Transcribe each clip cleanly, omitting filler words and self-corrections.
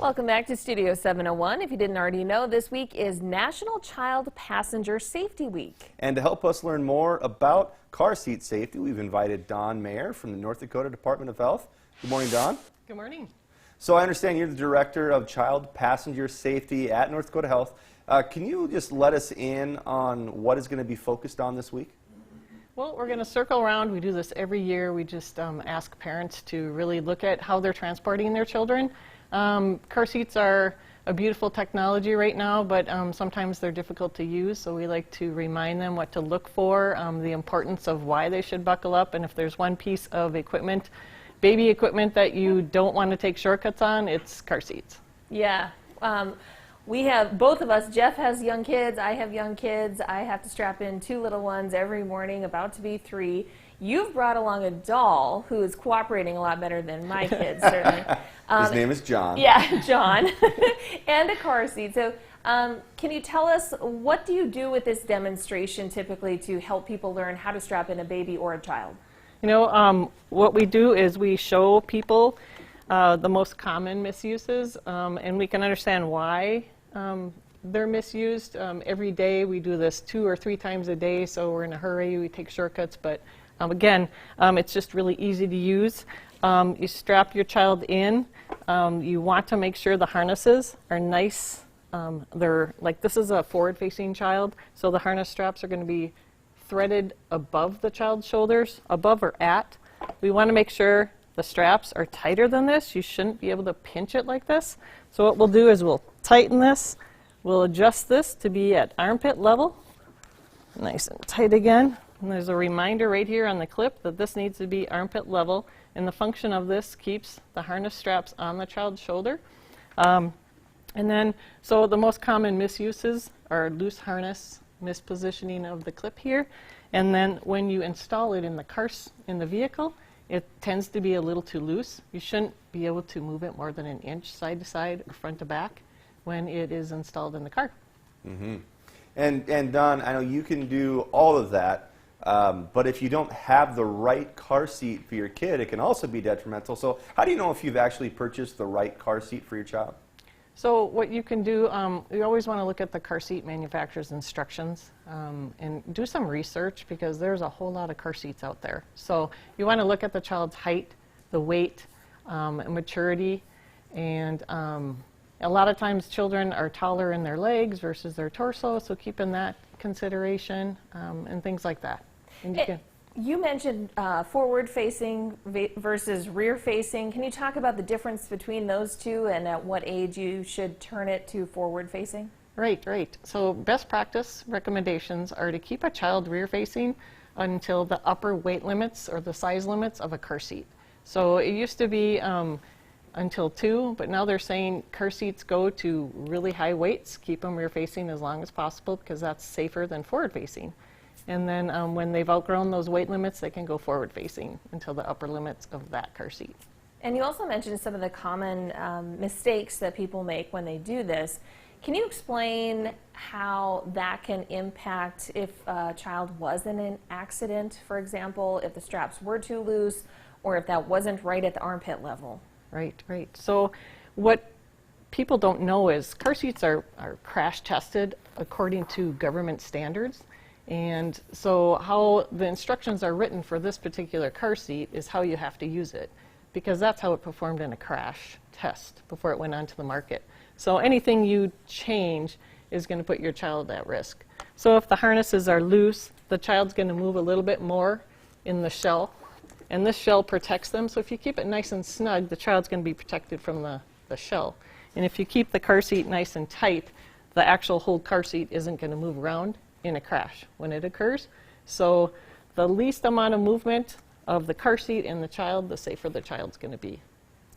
Welcome back to Studio 701. If you didn't already know, this week is National Child Passenger Safety Week. And to help us learn more about car seat safety, we've invited Dawn Mayer from the North Dakota Department of Health. Good morning, Dawn. Good morning. So I understand you're the Director of Child Passenger Safety at North Dakota Health. Can you just let us in on what is going to be focused on this week? Well, we're going to circle around. We do this every year. We just ask parents to really look at how they're transporting their children. Car seats are a beautiful technology right now, but sometimes they're difficult to use, so we like to remind them what to look for, the importance of why they should buckle up, and if there's one piece of equipment, baby equipment, that you don't want to take shortcuts on, it's car seats. Yeah. We have, both of us, Jeff has young kids, I have young kids. I have to strap in 2 little ones every morning, about to be 3. You've brought along a doll who is cooperating a lot better than my kids, certainly. His name is John. Yeah, John. And a car seat. So can you tell us, what do you do with this demonstration typically to help people learn how to strap in a baby or a child? You know, what we do is we show people the most common misuses, and we can understand why they're misused. Every day we do this 2 or 3 times a day, so we're in a hurry, we take shortcuts, but again, it's just really easy to use. You strap your child in. You want to make sure the harnesses are nice. They're like, this is a forward-facing child, so the harness straps are going to be threaded above the child's shoulders, above or at. We want to make sure the straps are tighter than this. You shouldn't be able to pinch it like this. So what we'll do is we'll tighten this. We'll adjust this to be at armpit level. Nice and tight again. And there's a reminder right here on the clip that this needs to be armpit level. And the function of this keeps the harness straps on the child's shoulder. And then, so the most common misuses are loose harness, mispositioning of the clip here. And then when you install it in the vehicle, it tends to be a little too loose. You shouldn't be able to move it more than 1 inch side to side or front to back when it is installed in the car. Mm-hmm. And Don, I know you can do all of that, but if you don't have the right car seat for your kid, it can also be detrimental. So how do you know if you've actually purchased the right car seat for your child? So what you can do, you always want to look at the car seat manufacturer's instructions and do some research, because there's a whole lot of car seats out there. So you want to look at the child's height, the weight, maturity, and a lot of times children are taller in their legs versus their torso, so keep in that consideration and things like that. And you mentioned forward-facing versus rear-facing. Can you talk about the difference between those two and at what age you should turn it to forward-facing? Right. So best practice recommendations are to keep a child rear-facing until the upper weight limits or the size limits of a car seat. So it used to be until 2, but now they're saying car seats go to really high weights. Keep them rear-facing as long as possible, because that's safer than forward-facing. And then when they've outgrown those weight limits, they can go forward-facing until the upper limits of that car seat. And you also mentioned some of the common mistakes that people make when they do this. Can you explain how that can impact if a child was in an accident, for example, if the straps were too loose, or if that wasn't right at the armpit level? Right. So what people don't know is car seats are crash tested according to government standards. And so how the instructions are written for this particular car seat is how you have to use it, because that's how it performed in a crash test before it went onto the market. So anything you change is going to put your child at risk. So if the harnesses are loose, the child's going to move a little bit more in the shell, and this shell protects them. So if you keep it nice and snug, the child's going to be protected from the shell. And if you keep the car seat nice and tight, the actual whole car seat isn't going to move around in a crash when it occurs. So the least amount of movement of the car seat and the child, the safer the child's going to be.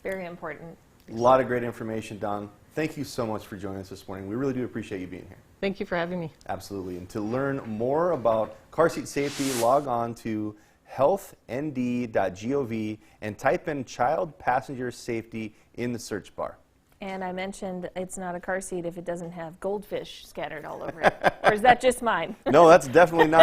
Very important. A lot of great information, Don. Thank you so much for joining us this morning. We really do appreciate you being here. Thank you for having me. Absolutely. And to learn more about car seat safety, log on to healthnd.gov and type in child passenger safety in the search bar. And I mentioned it's not a car seat if it doesn't have goldfish scattered all over it. Or is that just mine? No, that's definitely not.